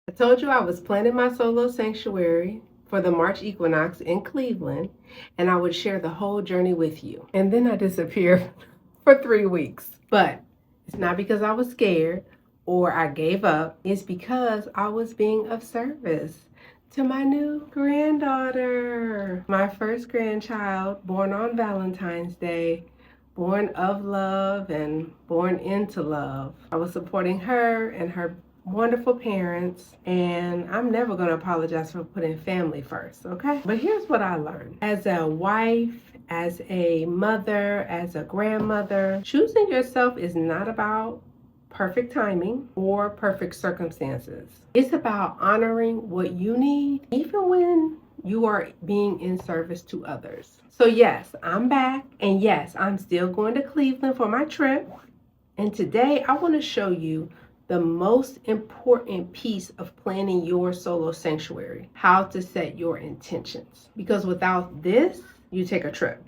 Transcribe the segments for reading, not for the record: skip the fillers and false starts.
I told you I was planning my solo sanctuary for the March Equinox in Cleveland, and I would share the whole journey with you. And then I disappeared for 3 weeks. But it's not because I was scared or I gave up. It's because I was being of service to my new granddaughter, my first grandchild, born on Valentine's Day, born of love and born into love. I was supporting her and her wonderful parents, and I'm never going to apologize for putting family first, okay? But here's what I learned. As a wife, as a mother, as a grandmother, choosing yourself is not about perfect timing or perfect circumstances. It's about honoring what you need, even when you are being in service to others. So yes, I'm back, and yes, I'm still going to Cleveland for my trip. And today I want to show you the most important piece of planning your solo sanctuary, how to set your intentions. Because without this, you take a trip.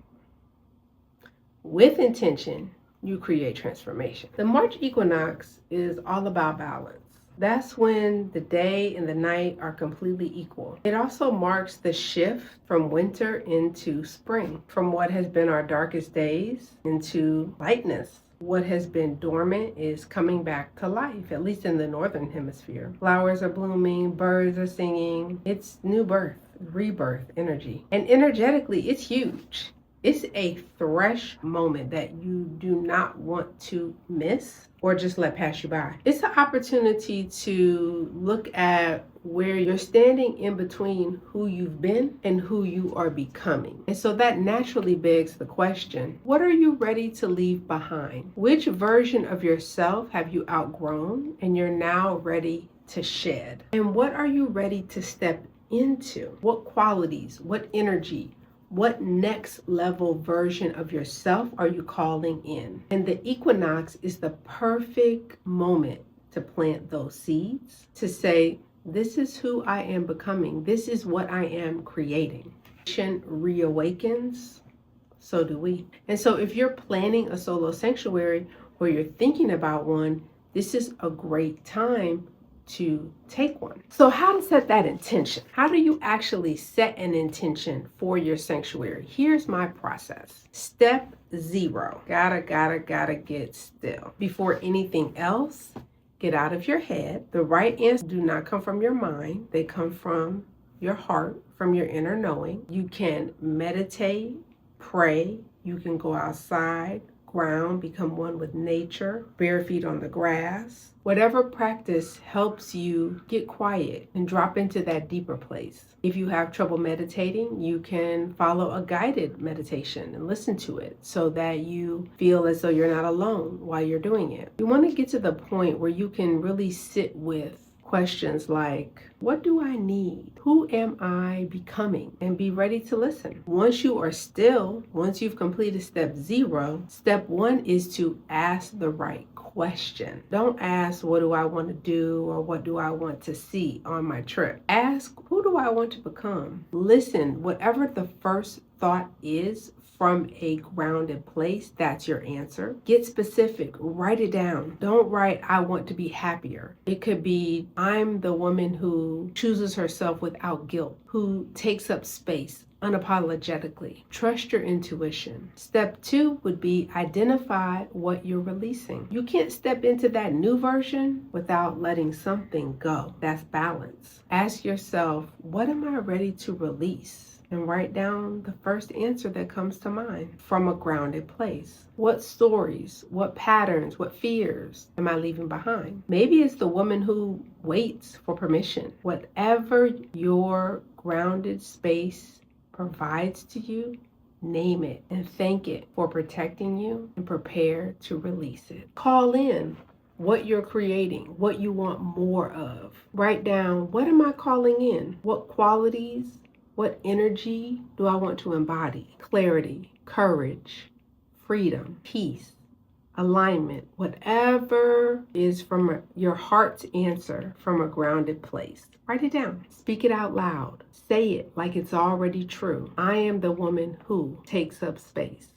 With intention, you create transformation. The March Equinox is all about balance. That's when the day and the night are completely equal. It also marks the shift from winter into spring, from what has been our darkest days into lightness. What has been dormant is coming back to life, at least in the northern hemisphere. Flowers are blooming, birds are singing. It's new birth, rebirth energy. And energetically, it's huge. It's a fresh moment that you do not want to miss or just let pass you by. It's an opportunity to look at where you're standing in between who you've been and who you are becoming. And so that naturally begs the question, what are you ready to leave behind? Which version of yourself have you outgrown and you're now ready to shed? And what are you ready to step into? What qualities, what energy, what next level version of yourself are you calling in? And the equinox is the perfect moment to plant those seeds, to say, this is who I am becoming. This is what I am creating. Reawakens, so do we. And so if you're planning a solo sanctuary or you're thinking about one, this is a great time to take one. So how to set that intention? How do you actually set an intention for your sanctuary? Here's my process. Step 0. Gotta get still. Before anything else, get out of your head. The right answers do not come from your mind. They come from your heart, from your inner knowing. You can meditate, pray. You can go outside, ground, become one with nature, bare feet on the grass. Whatever practice helps you get quiet and drop into that deeper place. If you have trouble meditating, you can follow a guided meditation and listen to it so that you feel as though you're not alone while you're doing it. You want to get to the point where you can really sit with questions like, what do I need? Who am I becoming? And be ready to listen. Once you are still, once you've completed step 0, step 1 is to ask the right question. Don't ask, what do I want to do or what do I want to see on my trip? Ask, who do I want to become? Listen, whatever the first thought is, from a grounded place, that's your answer. Get specific, write it down. Don't write, I want to be happier. It could be, I'm the woman who chooses herself without guilt, who takes up space unapologetically. Trust your intuition. Step 2 would be identify what you're releasing. You can't step into that new version without letting something go. That's balance. Ask yourself, what am I ready to release? And write down the first answer that comes to mind from a grounded place. What stories, what patterns, what fears am I leaving behind? Maybe it's the woman who waits for permission. Whatever your grounded space provides to you, name it and thank it for protecting you and prepare to release it. Call in what you're creating, what you want more of. Write down, what am I calling in? What qualities, what energy do I want to embody? Clarity, courage, freedom, peace, alignment, whatever is from your heart's answer from a grounded place. Write it down. Speak it out loud. Say it like it's already true. I am the woman who takes up space.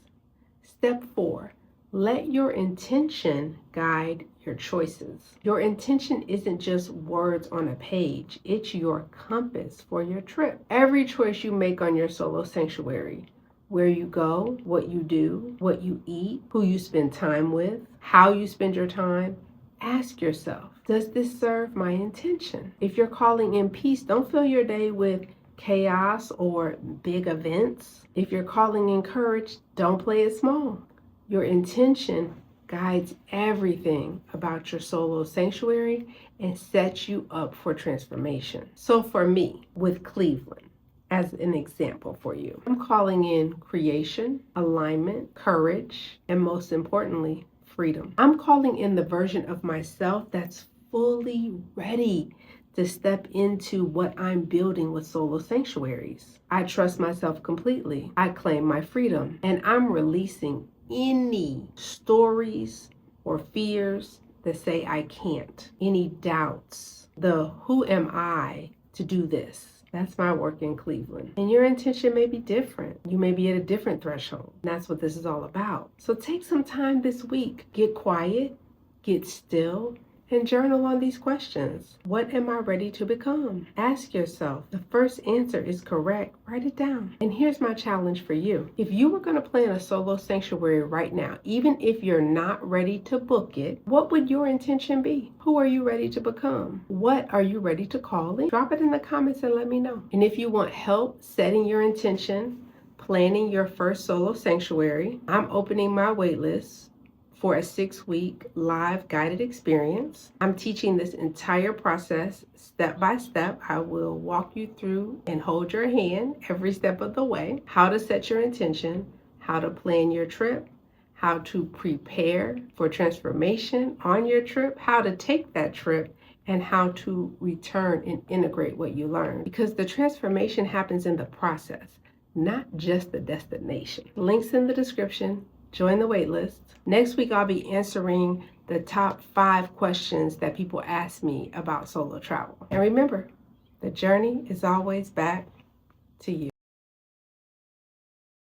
Step 4, Let your intention guide your choices. Your intention isn't just words on a page, it's your compass for your trip. Every choice you make on your solo sanctuary, where you go, what you do, what you eat, who you spend time with, how you spend your time, ask yourself, does this serve my intention? If you're calling in peace, don't fill your day with chaos or big events. If you're calling in courage, don't play it small. Your intention guides everything about your solo sanctuary and sets you up for transformation. So for me, with Cleveland, as an example for you, I'm calling in creation, alignment, courage, and most importantly, freedom. I'm calling in the version of myself that's fully ready to step into what I'm building with solo sanctuaries. I trust myself completely. I claim my freedom, and I'm releasing any stories or fears that say I can't, any doubts, the who am I to do this. That's my work in Cleveland. And your intention may be different. You may be at a different threshold. That's what this is all about. So take some time this week. Get quiet, get still, and journal on these questions. What am I ready to become? Ask yourself. The first answer is correct. Write it down. And here's my challenge for you. If you were going to plan a solo sanctuary right now, even if you're not ready to book it, what would your intention be? Who are you ready to become? What are you ready to call in? Drop it in the comments and let me know. And if you want help setting your intention, planning your first solo sanctuary, I'm opening my waitlist for a 6-week live guided experience. I'm teaching this entire process step by step. I will walk you through and hold your hand every step of the way, how to set your intention, how to plan your trip, how to prepare for transformation on your trip, how to take that trip, and how to return and integrate what you learn. Because the transformation happens in the process, not just the destination. Links in the description. Join the waitlist. Next week, I'll be answering the top 5 questions that people ask me about solo travel. And remember, the journey is always back to you.